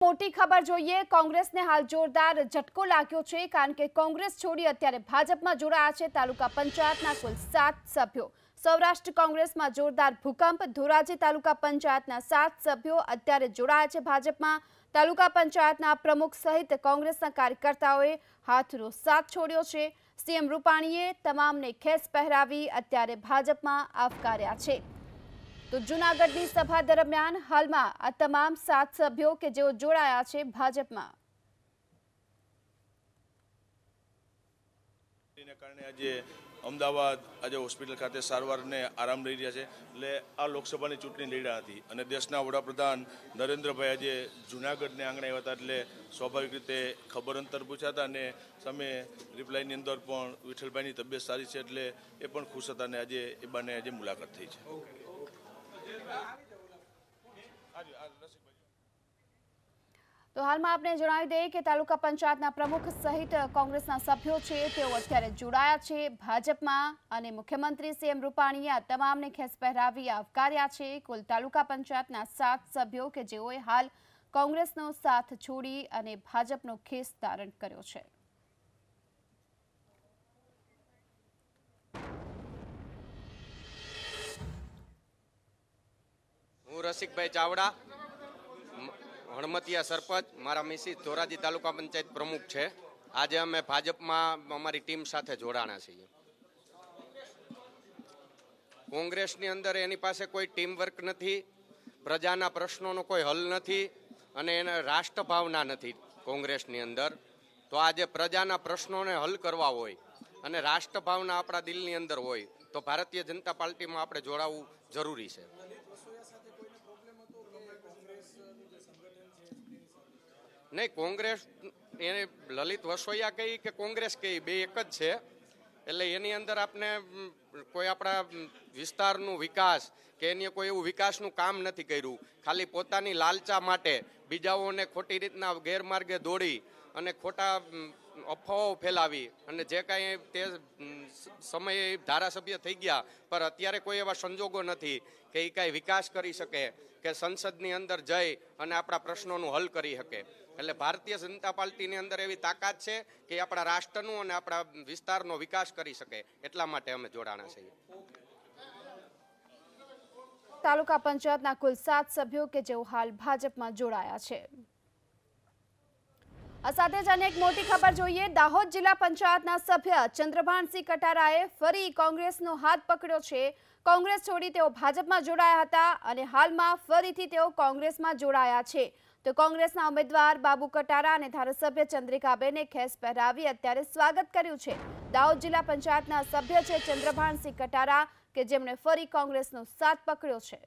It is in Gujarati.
મોટી ખબર જોઈએ કોંગ્રેસને હાલ જોરદાર ઝટકો લાગ્યો છે કારણ કે કોંગ્રેસ છોડી અત્યારે ભાજપમાં જોડાયા છે તાલુકા પંચાયતના કુલ 7 સભ્યો સૌરાષ્ટ્ર કોંગ્રેસમાં જોરદાર ભૂકંપ ધોરાજી તાલુકા પંચાયતના 7 સભ્યો અત્યારે જોડાયા છે ભાજપમાં તાલુકા પંચાયતના પ્રમુખ સહિત કોંગ્રેસના કાર્યકર્તાઓએ હાથનો સાથ છોડ્યો છે સીએમ રૂપાણીએ તમામને ખેસ પહેરાવી અત્યારે ભાજપમાં આવકાર્યા છે तो जूनागढ़नी सभा दरमियान हाल में आ तमाम 7 सभ्यों के जो जोड़ाया है भाजप में आज अमदावाद आज होस्पिटल खाते सारवार ने आराम लई रह्या छे એટલે આ લોકસભાની ચૂંટણી લઈ રહ્યા હતી અને દેશના વડાપ્રધાન નરેન્દ્રભાઈ આજે જૂનાગઢને આંગણે આવ્યા હતા એટલે સ્વાભાવિક રીતે ખબર અંતર પૂછ્યા હતા અને સામે રિપ્લાયની અંદર પણ વિઠ્ઠલભાઈની તબિયત સારી છે એટલે એ પણ ખુશ હતા અને આજે એ બંને આજે મુલાકાત થઈ છે। तो हाल में आपने जणावी दे कि तालुका पंचायतना प्रमुख सहित कांग्रेसना सभ्यो छे तेओ अत्यारे जोड़ाया छे भाजपमां अने मुख्यमंत्री सीएम रूपाणीए आ तमामने खेस पहेरावी आवकार्या छे। कुल तालुका पंचायतना 7 सभ्यो के जेओए हाल कांग्रेसनो साथ छोड़ी अने भाजपनो खेस धारण कर्यो छे। हूँ रसिकभाई चावड़ा हणमतिया सरपंच मारा मिसिस धोराजी तालुका पंचायत प्रमुख है। आज अमे भाजप में अमारी टीम साथे जोड़ाना छीए। कोंग्रेसनी अंदर एनी पासे कोई टीम वर्क नहीं, प्रजाना प्रश्नों कोई हल नहीं अने एने राष्ट्रभावना नहीं कोंग्रेसनी अंदर। तो आज प्रजाना प्रश्नों ने हल करवा होय अने राष्ट्रभावना अपना दिलनी अंदर होय तो भारतीय जनता पार्टी में आपणे जोड़ावुं जरूरी है। नहीं कोंग्रेस એને લલિત વસોયા કહી કે કોંગ્રેસ કહી બે એક જ છે એટલે એની અંદર આપણે કોઈ આપણા વિસ્તારનું વિકાસ કે એની કોઈ એવું વિકાસનું કામ નથી કર્યું, ખાલી પોતાની લાલચા માટે બીજાઓને ખોટી રીતના ગેરમાર્ગે દોડી અને ખોટા અફવાઓ ફેલાવી અને જે કાંઈ તે સમયે ધારાસભ્ય થઈ ગયા પર અત્યારે કોઈ એવા સંજોગો નથી કે એ કાંઈ વિકાસ કરી શકે કે સંસદની અંદર જઈ અને આપણા પ્રશ્નોનું હલ કરી શકે। એટલે ભારતીય જનતા પાર્ટીની અંદર એવી તાકાત છે કે આપણા રાષ્ટ્રનું અને આપણા વિસ્તારનો વિકાસ કરી શકે એટલા માટે અમે જોડાણા છીએ। તાલુકા પંચાયતના કુલ 7 સભ્યો કે જેઓ હાલ ભાજપમાં જોડાયા છે। આ સાથે જ અનેક મોટી ખબર જોઈએ। દાહોદ જિલ્લા પંચાયતના સભ્ય ચંદ્રભાનસિંહ કટારાએ ફરી કોંગ્રેસનો હાથ પકડ્યો છે। કોંગ્રેસ છોડી તેઓ ભાજપમાં જોડાયા હતા અને હાલમાં ફરીથી તેઓ કોંગ્રેસમાં જોડાયા છે। तो कांग्रेसना उम्मीदवार बाबू कटारा और धारासभ्य चंद्रिकाबेने खेस पहेरावी अत्यारे स्वागत कर्युं छे। दाहोद जिला पंचायतना सभ्य छे चंद्रभानसिंह कटारा के जेमणे फरी कांग्रेसनो साथ पकड्यो छे।